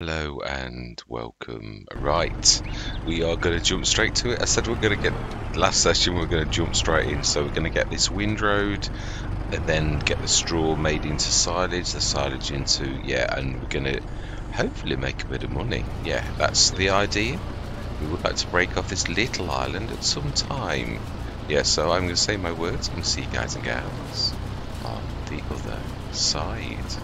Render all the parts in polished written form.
Hello and welcome. Right, we are going to jump straight to it. I said we're going to get last session. We're going to jump straight in. So we're going to get this windrow, then get the straw made into silage, the silage into and we're going to hopefully make a bit of money. Yeah, that's the idea. We would like to break off this little island at some time. Yeah, so I'm going to say my words. I'm going to see you guys and gals on the other side.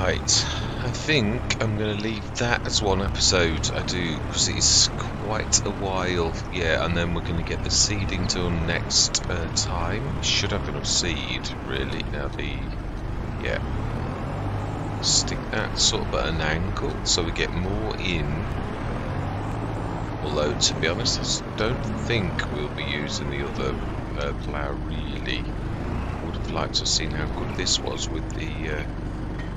Right, I think I'm going to leave that as one episode. I do, because it's quite a while. Yeah, and then we're going to get the seeding done next time. Should have enough seed, really. Now yeah, stick that sort of at an angle so we get more in. Although, to be honest, I don't think we'll be using the other plough, really. I would have liked to have seen how good this was with the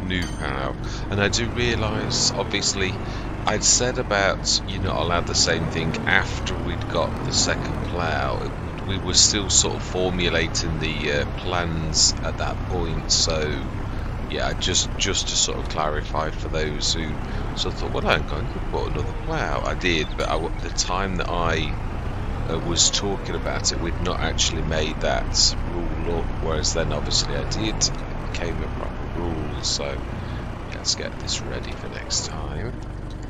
new plough. And I do realise, obviously, I'd said about you're not allowed the same thing after we'd got the second plough. We were still sort of formulating the plans at that point, so yeah, just to sort of clarify for those who sort of thought, well, I'm going to put another plough. I did, but the time that I was talking about it, we'd not actually made that rule up, whereas then obviously I did. It became a proper rule, so let's get this ready for next time.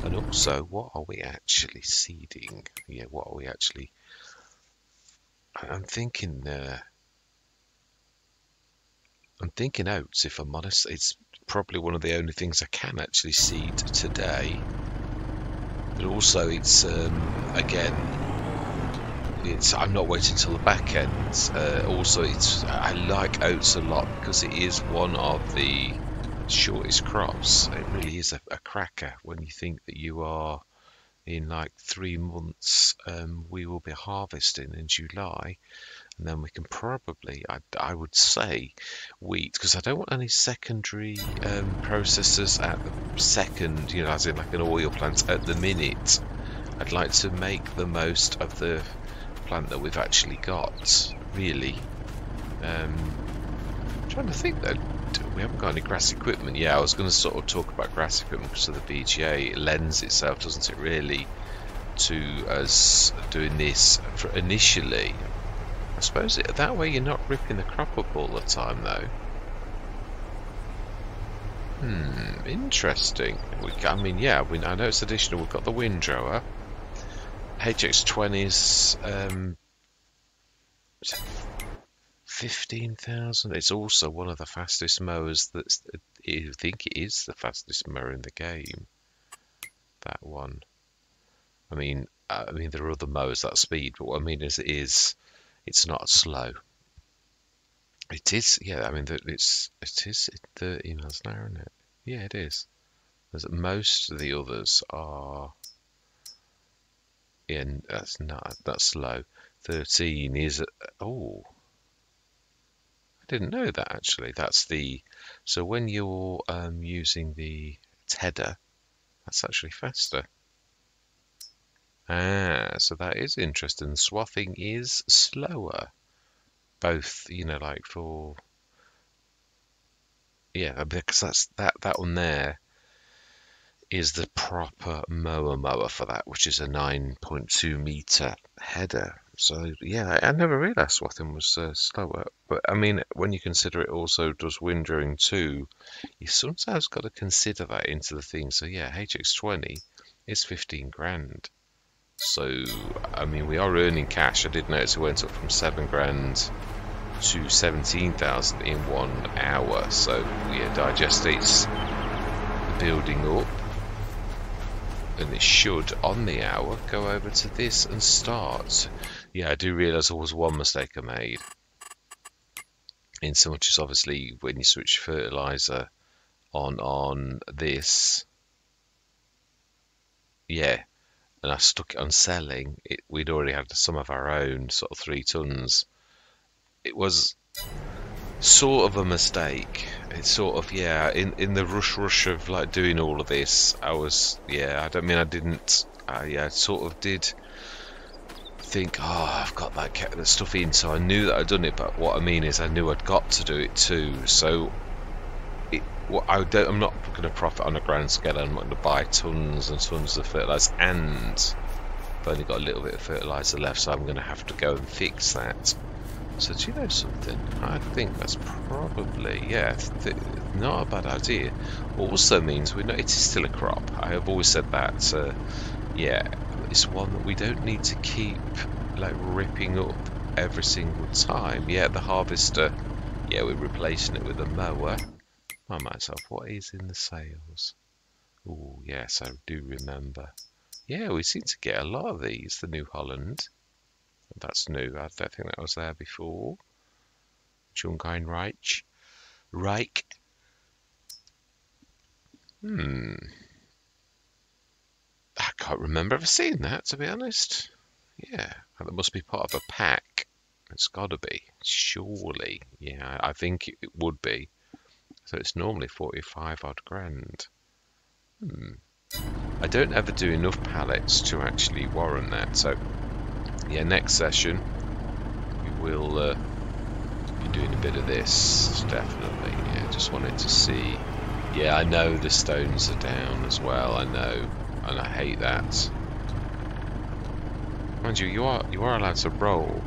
And also, what are we actually seeding? Yeah, what are we actually... I'm thinking oats, if I'm honest. It's probably one of the only things I can actually seed today. But also, it's again, I'm not waiting till the back end. Also, I like oats a lot because it is one of the shortest crops. It really is a cracker when you think that you are in like 3 months. We will be harvesting in July. And then we can probably, I would say, wheat, because I don't want any secondary processors at the second, you know, as in like an oil plant at the minute. I'd like to make the most of the plant that we've actually got, really. I'm trying to think though, we haven't got any grass equipment. Yeah, I was going to sort of talk about grass equipment because of the BGA. It lends itself, doesn't it, really, to us doing this for initially. I suppose that way you're not ripping the crop up all the time, though. Interesting. I mean, yeah, I know it's additional. We've got the windrower. HX20's 15,000. It's also one of the fastest mowers. I think it is the fastest mower in the game. That one. I mean, there are other mowers that speed, but what I mean is, it's not slow. It is, yeah. I mean, it is 30 miles an hour, isn't it? Yeah, it is. Most of the others are. Yeah, that's slow. 13 is. Oh, I didn't know that actually. That's the. So when you're using the tedder, that's actually faster. So that is interesting. Swathing is slower. Both, you know, like for... Yeah, because that one there is the proper mower for that, which is a 9.2 meter header. So, yeah, I never realised swathing was slower. But, I mean, when you consider it also does windrowing too, you sometimes got to consider that into the thing. So, yeah, HX20 is 15 grand. So, I mean, we are earning cash. I did notice it went up from 7 grand to 17,000 in 1 hour. So, yeah, digestate's building up. And it should, on the hour, go over to this and start. Yeah, I do realise there was one mistake I made. In so much as, obviously, when you switch fertiliser on this... Yeah. And I stuck it on selling. We'd already had some of our own, sort of 3 tons. It was sort of a mistake. It's sort of, yeah, in the rush of like doing all of this, I was, yeah, I sort of did think, oh, I've got that stuff in, so I knew that I'd done it, but what I mean is I knew I'd got to do it too, so I'm not going to profit on a grand scale. I'm not going to buy tons and tons of fertiliser, and I've only got a little bit of fertiliser left, so I'm going to have to go and fix that. So do you know something? I think that's probably, yeah, not a bad idea. Also means it is still a crop. I have always said that. Yeah, it's one that we don't need to keep like ripping up every single time. Yeah, the harvester. Yeah, we're replacing it with a mower. Remind myself, what is in the sales? Oh, yes, I do remember. Yeah, we seem to get a lot of these, the New Holland. That's new. I don't think that was there before. Jungein Reich. Reich. Hmm. I can't remember ever seeing that, to be honest. Yeah, that must be part of a pack. It's got to be, surely. Yeah, I think it would be. So it's normally 45 odd grand. I don't ever do enough pallets to actually warrant that. So, yeah, next session we will be doing a bit of this, definitely. Yeah, just wanted to see. Yeah, I know the stones are down as well. I know, and I hate that. Mind you, you are allowed to roll,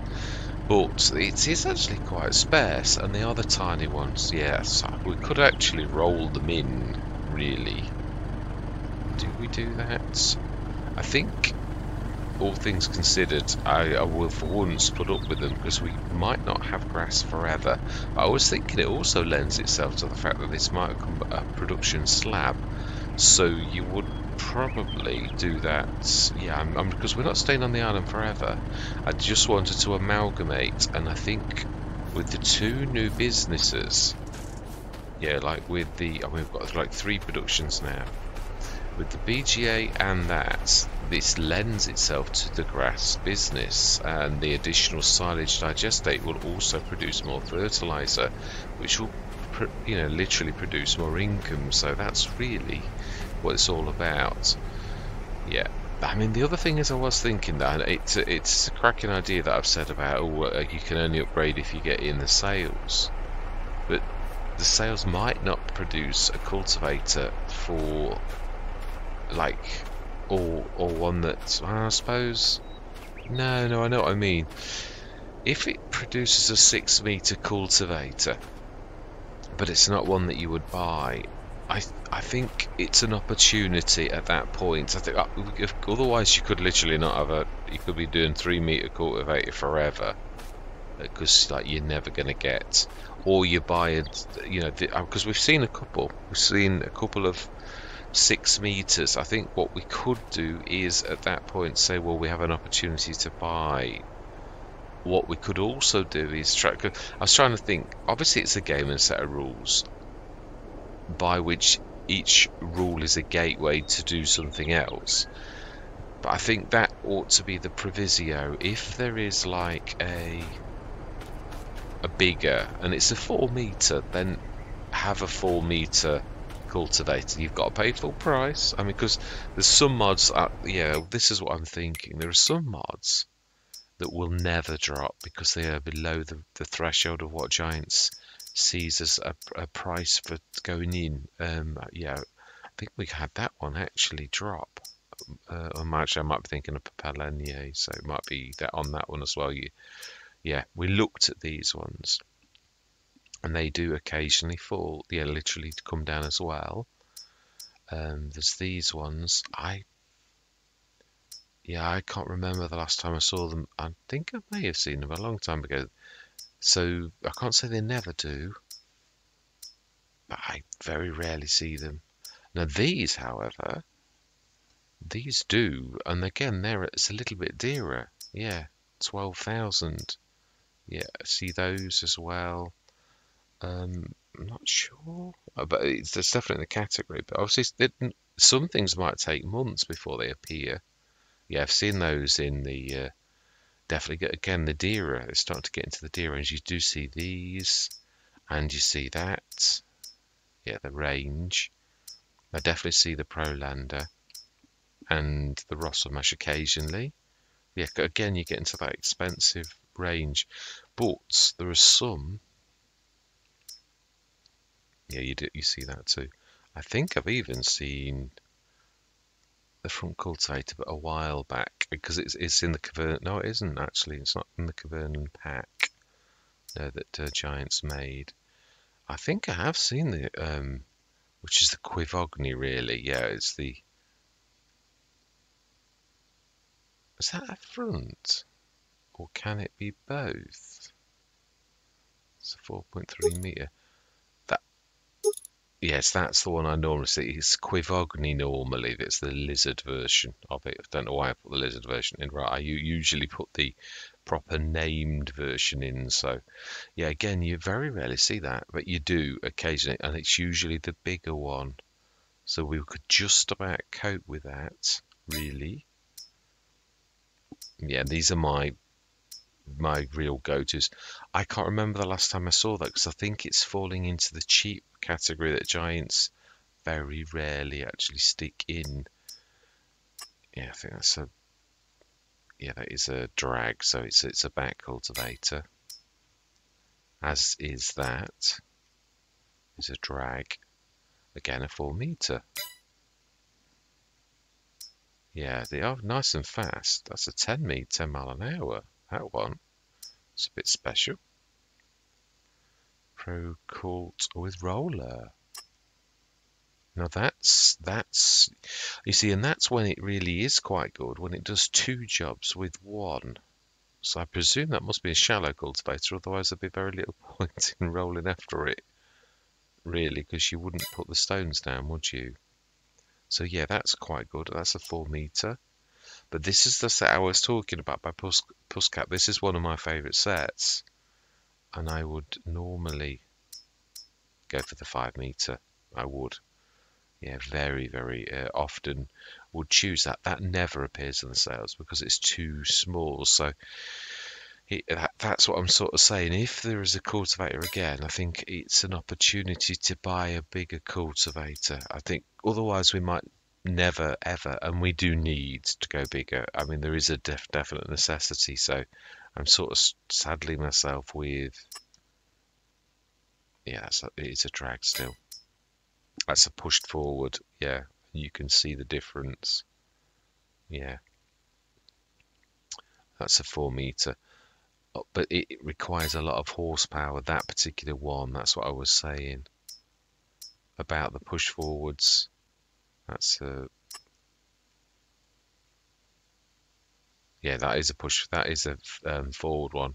but it is actually quite sparse, and they are the tiny ones. Yes, we could actually roll them in, really. Do we do that? I think, all things considered, I will for once put up with them because we might not have grass forever. But I was thinking it also lends itself to the fact that this might become a production slab, so you would probably do that. Yeah, because we're not staying on the island forever. I just wanted to amalgamate, and I think with the two new businesses, yeah, like with the, we've got like 3 productions now. With the BGA and that, this lends itself to the grass business, and the additional silage digestate will also produce more fertilizer, which will, literally produce more income. So that's really what it's all about. Yeah. I mean, the other thing is, I was thinking that it's a cracking idea that I've said about, you can only upgrade if you get in the sales, but the sales might not produce a cultivator for, like, or one that, I suppose, no, I know what I mean. If it produces a 6-meter cultivator, but it's not one that you would buy, I think it's an opportunity at that point. I think otherwise you could literally not have you could be doing 3-meter cultivator forever, because like you're never going to get, or you buy it, because we've seen a couple of 6 meters. I think what we could do is at that point say, well, we have an opportunity to buy. What we could also do is track. I was trying to think. Obviously, it's a game and a set of rules, by which each rule is a gateway to do something else. But I think that ought to be the proviso. If there is like a bigger, and it's a 4-meter, then have a 4-meter cultivator. You've got to pay full price. I mean, because there's some mods. This is what I'm thinking. There are some mods that will never drop because they are below the threshold of what Giants sees as a price for going in. I think we had that one actually drop. I might be thinking of Papalenier, so it might be that on that one as well. We looked at these ones, and they do occasionally fall. Yeah, literally come down as well. There's these ones. I can't remember the last time I saw them. I think I may have seen them a long time ago. So I can't say they never do, but I very rarely see them. Now these, however, these do, and again, it's a little bit dearer. Yeah, 12,000. Yeah, I see those as well. I'm not sure, but it's definitely in the category. But obviously, some things might take months before they appear. Yeah, I've seen those in the definitely. Again, the dearer. It's starting to get into the dearer, and you do see these, and you see that. Yeah, the range. I definitely see the Prolander and the Rosselmash occasionally. Yeah, again, you get into that expensive range, but there are some. Yeah, you see that too. I think I've even seen the front cultivator, but a while back, because it's in the Cavern. No, it isn't actually. It's not in the Cavernan pack. No, that Giants made. I think I have seen the which is the Quivogny, really. Yeah, it's the. Is that a front, or can it be both? It's a 4.3 meter. Yes, that's the one I normally see. It's Quivogni normally. That's the lizard version of it. I don't know why I put the lizard version in. Right, I usually put the proper named version in. So, yeah, again, you very rarely see that, but you do occasionally, and it's usually the bigger one. So we could just about cope with that, really. Yeah, these are my real go-tos. I can't remember the last time I saw that because I think it's falling into the cheap category that giants very rarely actually stick in. Yeah, I think that is a drag, so it's a back cultivator. As is that is a drag. Again, a 4 meter. Yeah, they are nice and fast. That's a 10 meter, 10 mile an hour. That one. It's a bit special. Pro Court with roller. Now that's you see, and that's when it really is quite good, when it does two jobs with one. So I presume that must be a shallow cultivator, otherwise there'd be very little point in rolling after it, really, because you wouldn't put the stones down, would you? So yeah, that's quite good. That's a 4 meter. But this is the set I was talking about by Puscap. This is one of my favourite sets, and I would normally go for the 5 meter. I would. Yeah, very, very often would choose that. That never appears in the sales because it's too small. So that's what I'm sort of saying. If there is a cultivator again, I think it's an opportunity to buy a bigger cultivator. I think otherwise we might never ever, and we do need to go bigger. I mean, there is a definite necessity. So I'm sort of saddling myself with, yeah, it's a drag still. That's a pushed forward. Yeah, you can see the difference. Yeah, that's a 4 meter. But it requires a lot of horsepower, that particular one. That's what I was saying about the push forwards. That's a, yeah, that is a push. That is a forward one,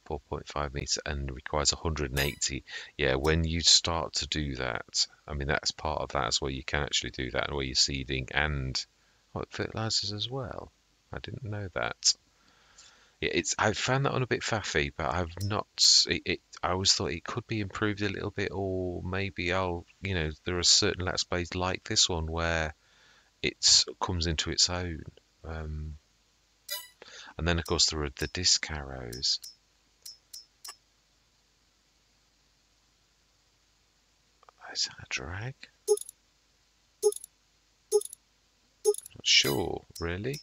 4.5 meter, and requires 180. Yeah, when you start to do that, I mean that's part of that as well. You can actually do that where you're seeding and it fertilizers as well. I didn't know that. Yeah, I found that one a bit faffy, but I've not. I always thought it could be improved a little bit, or maybe there are certain Let's Plays like this one where it comes into its own. Um, and then of course there are the disc arrows. Is that a drag? Not sure, really.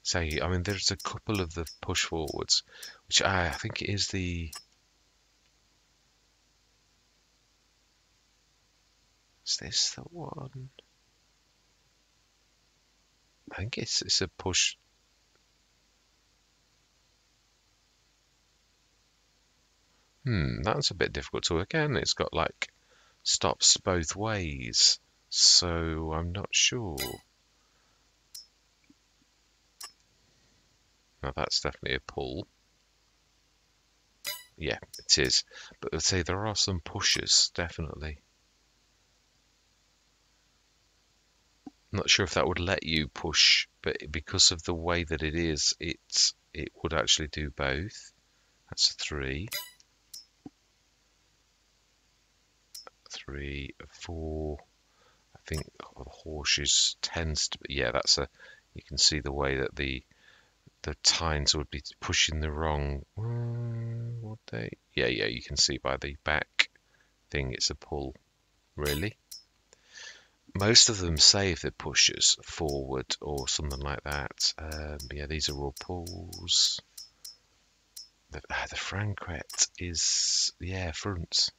So I mean, there's a couple of the push forwards, which I think it is the. Is this the one? I think it's a push. That's a bit difficult to work out. It's got like stops both ways, so I'm not sure. Now that's definitely a pull. Yeah, it is. But I'd say there are some pushes, definitely. I'm not sure if that would let you push, but because of the way that it is, it would actually do both. That's a 3. 3, 4. I think the horseshoes tends to be, yeah, you can see the way that the tines would be pushing the wrong, would they? Yeah, you can see by the back thing it's a pull, really. Most of them say if they're pushers forward or something like that. Yeah, these are all pulls. The Franquet is, yeah, front.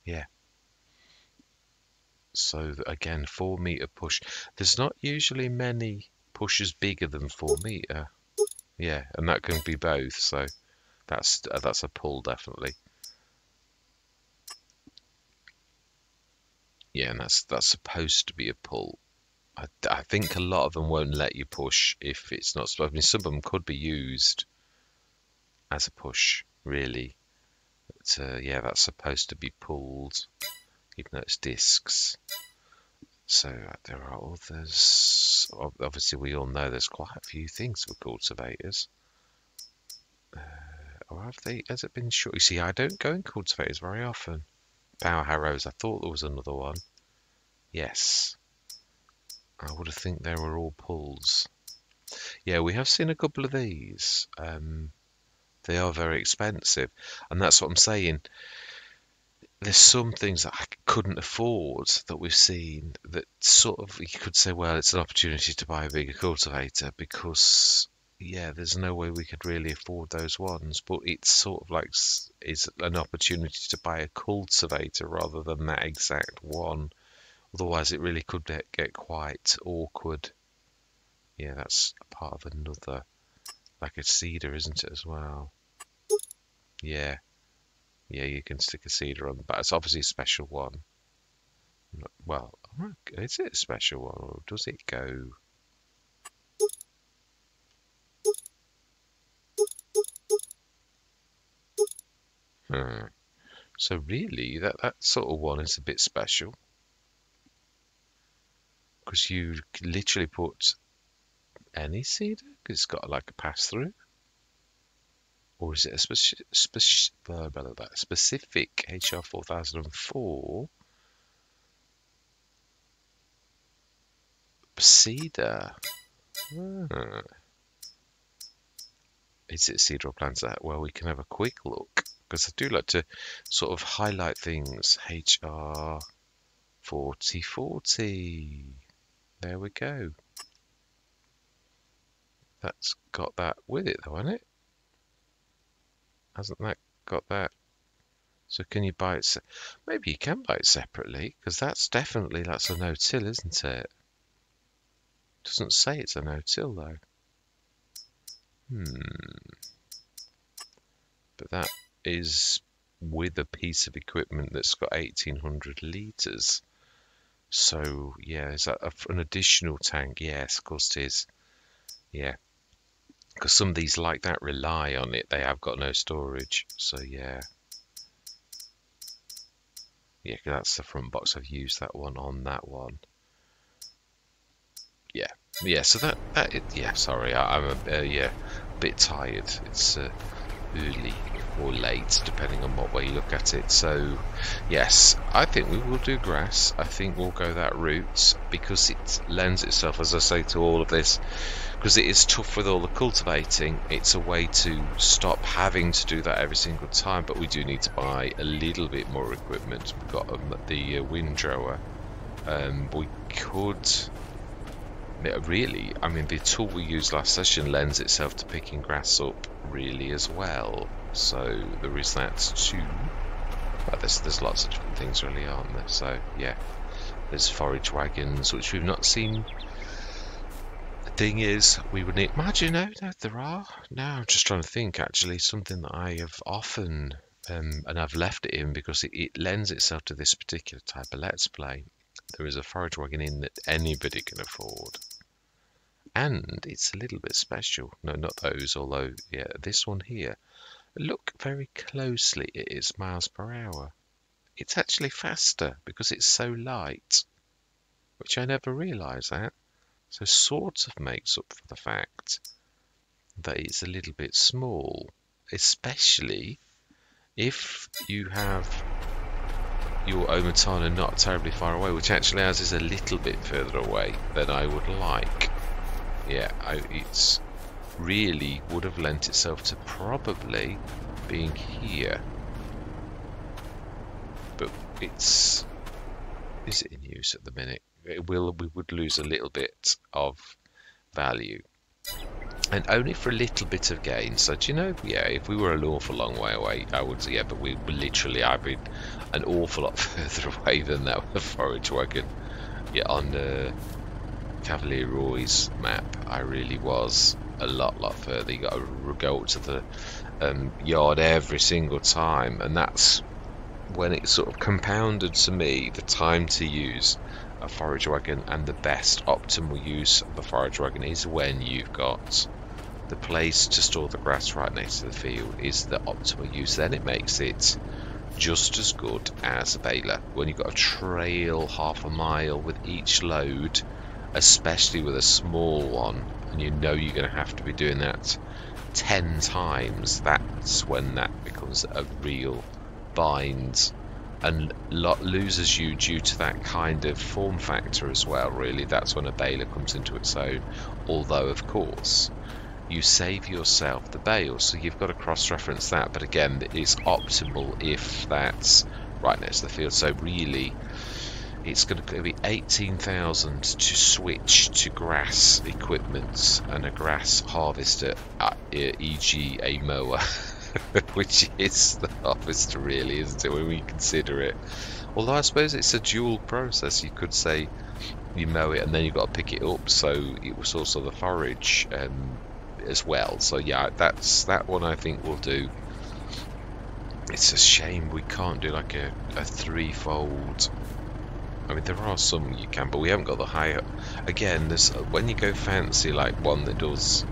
Yeah. So again, 4 meter push. There's not usually many pushers bigger than 4 meter. Yeah, and that can be both. So that's a pull definitely. Yeah, and that's supposed to be a pull. I think a lot of them won't let you push if it's not. I mean, some of them could be used as a push, really. But yeah, that's supposed to be pulled. even though it's discs. So there are others. Obviously, we all know there's quite a few things for cultivators. Or have they? Has it been short? You see, I don't go in cultivators very often. Power harrows. I thought there was another one. Yes. I would have think they were all pulls. Yeah, we have seen a couple of these. They are very expensive, and that's what I'm saying. There's some things that I couldn't afford that we've seen that sort of, you could say, well, it's an opportunity to buy a bigger cultivator because, yeah, there's no way we could really afford those ones. But it's sort of like it's an opportunity to buy a cultivator rather than that exact one. Otherwise, it really could get quite awkward. Yeah, that's part of another, like a seeder, isn't it, as well? Yeah. Yeah, you can stick a seeder on, but it's obviously a special one. Well, is it a special one, or does it go? So really, that sort of one is a bit special. Because you literally put any seeder, because it's got like a pass-through. Or is it a specific HR 4004 seeder? Is it seeder or plants that? Well, we can have a quick look, because I do like to sort of highlight things. HR 4040. There we go. That's got that with it, though, hasn't it? Hasn't that got that? So can you buy it? Maybe you can buy it separately, because that's a no-till, isn't it? Doesn't say it's a no-till though. But that is with a piece of equipment that's got 1800 litres. So yeah, is that an additional tank? Yes, of course it is. Yeah. Because some of these like that rely on it. They have got no storage. So yeah. Yeah, that's the front box. I've used that one on that one. Yeah. Yeah, so yeah, sorry. I'm a bit tired. It's early or late, depending on what way you look at it. So yes, I think we will do grass. I think we'll go that route because it lends itself, as I say, to all of this. Because it is tough with all the cultivating, it's a way to stop having to do that every single time. But we do need to buy a little bit more equipment. We've got the windrower. We could really, I mean, the tool we used last session lends itself to picking grass up really as well. So there is that too. But there's lots of different things really, aren't there? So yeah, there's forage wagons, which we've not seen. Thing is, we would need. Imagine, no, there are. No, I'm just trying to think. Actually, something that I have often, and I've left it in because it lends itself to this particular type of let's play. There is a forage wagon in that anybody can afford, and it's a little bit special. No, not those. Although, yeah, this one here. Look very closely. It is miles per hour. It's actually faster because it's so light, which I never realised that. So sort of makes up for the fact that it's a little bit small, especially if you have your Omatana not terribly far away, which actually ours is a little bit further away than I would like. Yeah, it's really would have lent itself to probably being here. But is it in use at the minute? We would lose a little bit of value, and only for a little bit of gain. So do you know, yeah, if we were an awful long way away, I would say, yeah, but we were literally, I've been an awful lot further away than that with the forage wagon. Yeah, on the Cavalier Roy's map, I really was a lot further. You got to go up to the yard every single time, and that's when it sort of compounded to me the time to use a forage wagon, and the best optimal use of a forage wagon is when you've got the place to store the grass right next to the field is the optimal use. Then it makes it just as good as a baler. When you've got to trail half a mile with each load, especially with a small one, and you know you're going to have to be doing that 10 times, that's when that becomes a real bind and loses you due to that kind of form factor as well. Really, that's when a baler comes into its own, although of course you save yourself the bale, so you've got to cross-reference that. But again, it's optimal if that's right next to the field. So really, it's going to be 18,000 to switch to grass equipment and a grass harvester, e.g. a mower, which is the harvester really, isn't it, when we consider it? Although I suppose it's a dual process. You could say you mow it and then you've got to pick it up, so it was also the forage as well. So yeah, that one I think we'll do. It's a shame we can't do like a threefold. I mean, there are some you can, but we haven't got the higher. Again, there's when you go fancy, like one that does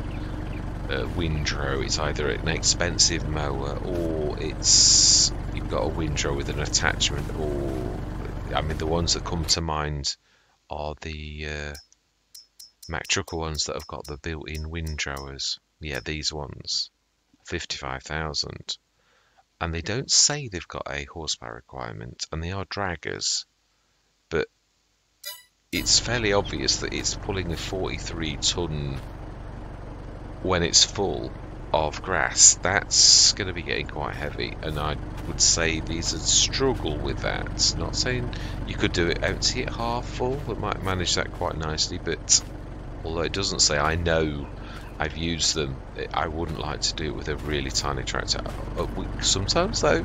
windrow, it's either an expensive mower or it's you've got a windrow with an attachment. Or I mean, the ones that come to mind are the Mack Trucker ones that have got the built-in windrowers. Yeah, these ones, 55,000, and they don't say they've got a horsepower requirement, and they are draggers. But it's fairly obvious that it's pulling a 43-ton when it's full of grass. That's going to be getting quite heavy, and I would say these would struggle with that. Not saying you could do it empty at half full, it might manage that quite nicely, but although it doesn't say, I know I've used them, I wouldn't like to do it with a really tiny tractor. Sometimes though,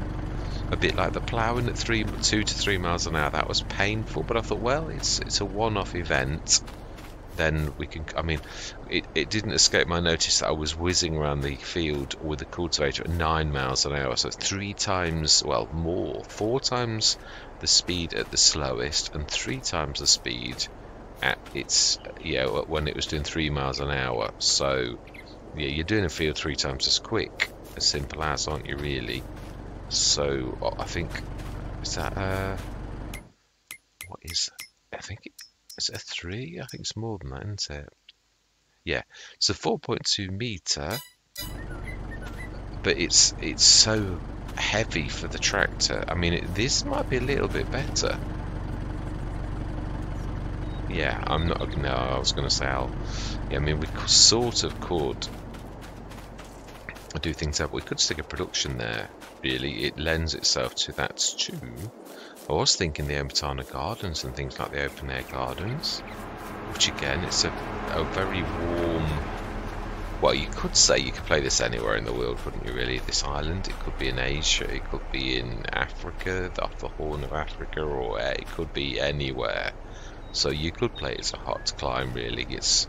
a bit like the ploughing at 2 to 3 miles an hour, that was painful, but I thought, well, it's a one-off event, then we can. I mean, it didn't escape my notice that I was whizzing around the field with a cultivator at 9 miles an hour, so 3 times, well, more, 4 times the speed at the slowest and 3 times the speed at its, when it was doing 3 miles an hour. So yeah, you're doing a field 3 times as quick, as simple as, aren't you really? So I think, is that what is, I think it's a 3. I think it's more than that, isn't it? Yeah, it's a 4.2 meter, but it's so heavy for the tractor. I mean, this might be a little bit better. Yeah, I'm not. No, I was going to say, I mean, we sort of could do things up. We could stick a production there. Really, it lends itself to that too. I was thinking the Omatana Gardens and things like the open air gardens, which again, it's a very warm. Well, you could say you could play this anywhere in the world, couldn't you? Really, this island. It could be in Asia. It could be in Africa, off the Horn of Africa, or it could be anywhere. So you could play it as a hot climb. Really, it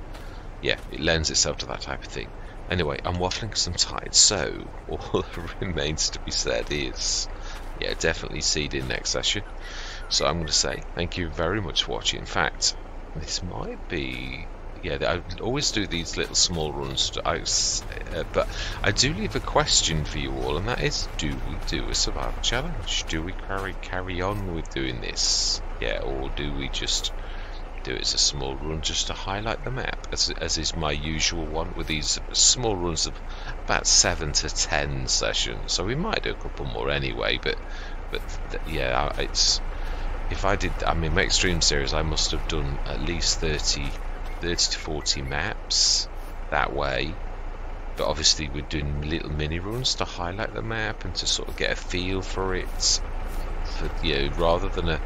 lends itself to that type of thing. Anyway, I'm waffling because I'm tired, so all that remains to be said is, yeah, definitely seed in next session. So I'm going to say thank you very much for watching. In fact, this might be, yeah, I always do these little small runs, but I do leave a question for you all, and that is, do we do a survival challenge? Do we carry on with doing this? Yeah, or do we just do it as a small run just to highlight the map, as is my usual one with these small runs of about 7 to 10 sessions. So we might do a couple more anyway, but yeah, it's, if I did, I mean, my extreme series, I must have done at least 30 to 40 maps that way. But obviously we're doing little mini runs to highlight the map and to sort of get a feel for it, rather than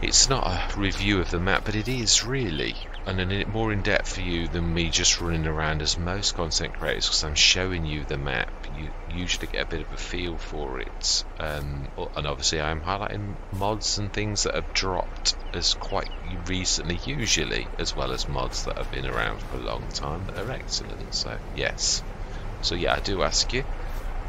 it's not a review of the map, but it is really, and more in depth for you than me just running around as most content creators, because I'm showing you the map. You usually get a bit of a feel for it, and obviously I'm highlighting mods and things that have dropped as quite recently, usually, as well as mods that have been around for a long time that are excellent. So yes, so yeah, I do ask you,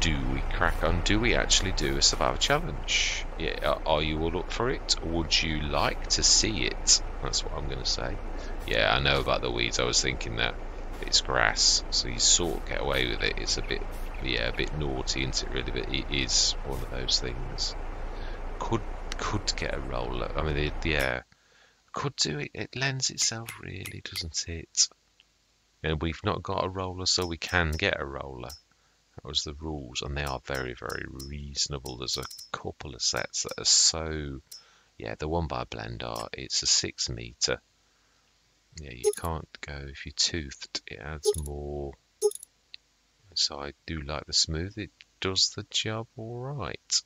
do we crack on? Do we actually do a survival challenge? Yeah, are you all up for it? Would you like to see it? That's what I'm going to say. Yeah, I know about the weeds. I was thinking that it's grass, so you sort of get away with it. It's a bit yeah, a bit naughty, isn't it, really? But it is one of those things. Could get a roller. I mean, yeah, could do it. It lends itself, really, doesn't it? And we've not got a roller, so we can get a roller. That was the rules, and they are very, very reasonable. There's a couple of sets that are so... Yeah, the one by Blendar, it's a 6 meter. Yeah, you can't go if you're toothed. It adds more. So I do like the smooth. It does the job all right.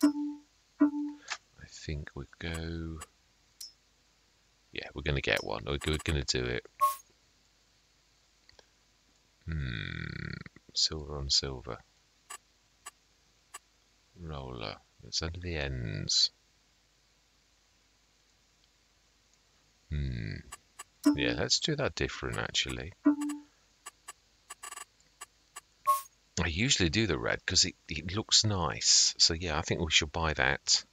I think we go. Yeah, we're gonna get one. We're gonna do it. Silver on silver. Roller. It's under the ends. Yeah, let's do that different, actually. I usually do the red because it looks nice. So yeah, I think we should buy that.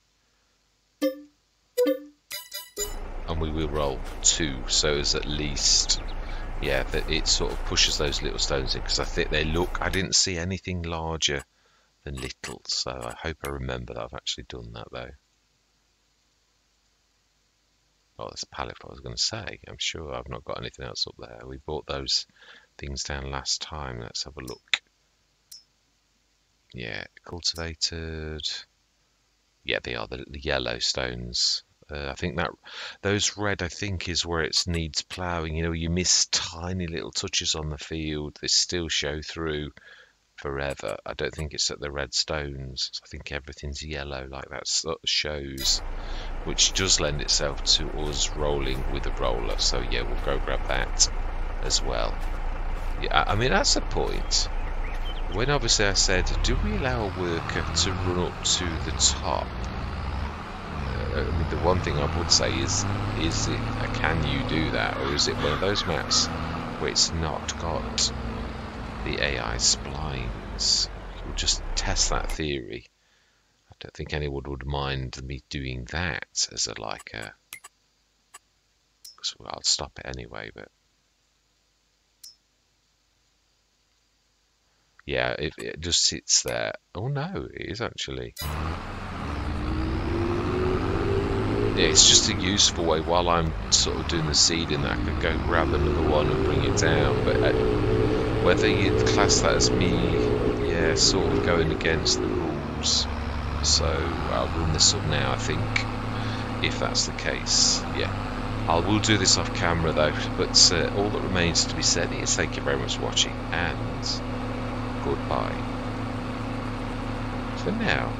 And we will roll 2, so as at least, yeah, that it sort of pushes those little stones in, because I think they look, I didn't see anything larger than little, so I hope I remember that I've actually done that, though. Oh, that's a pallet, I was going to say. I'm sure I've not got anything else up there. We bought those things down last time. Let's have a look. Yeah, cultivated. Yeah, they are the yellow stones. I think that those red, I think, is where it needs ploughing. You know, you miss tiny little touches on the field. They still show through forever. I don't think it's at the red stones. I think everything's yellow, like that sort of shows, which does lend itself to us rolling with a roller. So yeah, we'll go grab that as well. Yeah, I mean, that's the point. When obviously I said, do we allow a worker to run up to the top? I mean, the one thing I would say is it, can you do that, or is it one of those maps where it's not got the AI splines? We'll just test that theory. I don't think anyone would mind me doing that as a like a. Well, I'll stop it anyway, but yeah, it just sits there. Oh no, it is actually. Yeah, it's just a useful way while I'm sort of doing the seeding that I could go grab another one and bring it down. But whether you'd class that as me, yeah, sort of going against the rules. So I'll run this up now, I think, if that's the case. Yeah, I will do this off camera though. But all that remains to be said is thank you very much for watching, and goodbye for now.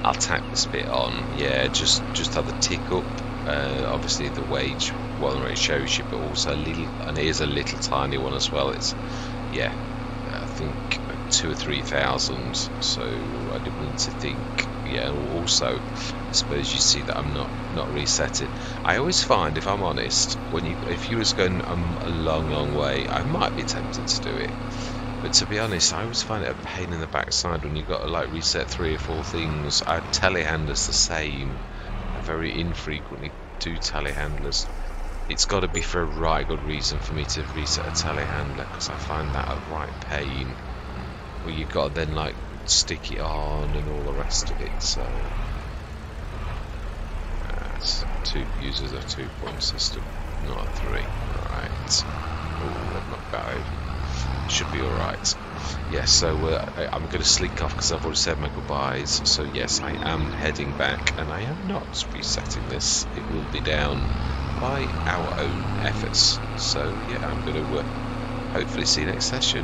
I'll tack this bit on, yeah, just have the tick up. Obviously the wage one rate shows you, but also a little, and it is a little tiny one as well. It's, yeah, I think 2,000 or 3,000. So I didn't mean to think. Yeah, also I suppose you see that I'm not resetting. I always find, if I'm honest, if you was going a long way, I might be tempted to do it. But to be honest, I always find it a pain in the backside when you've got to like reset 3 or 4 things. I telehandlers the same. I very infrequently do telehandlers. It's got to be for a right good reason for me to reset a telehandler, because I find that a right pain. Where you've got to then like stick it on and all the rest of it. So that's 2 users a 2-point system, not a 3. Right. Oh, I've knocked that over. Should be alright. Yes, so I'm going to slink off because I've already said my goodbyes. So yes, I am heading back, and I am not resetting this. It will be down by our own efforts. So yeah, I'm going to hopefully see you next session.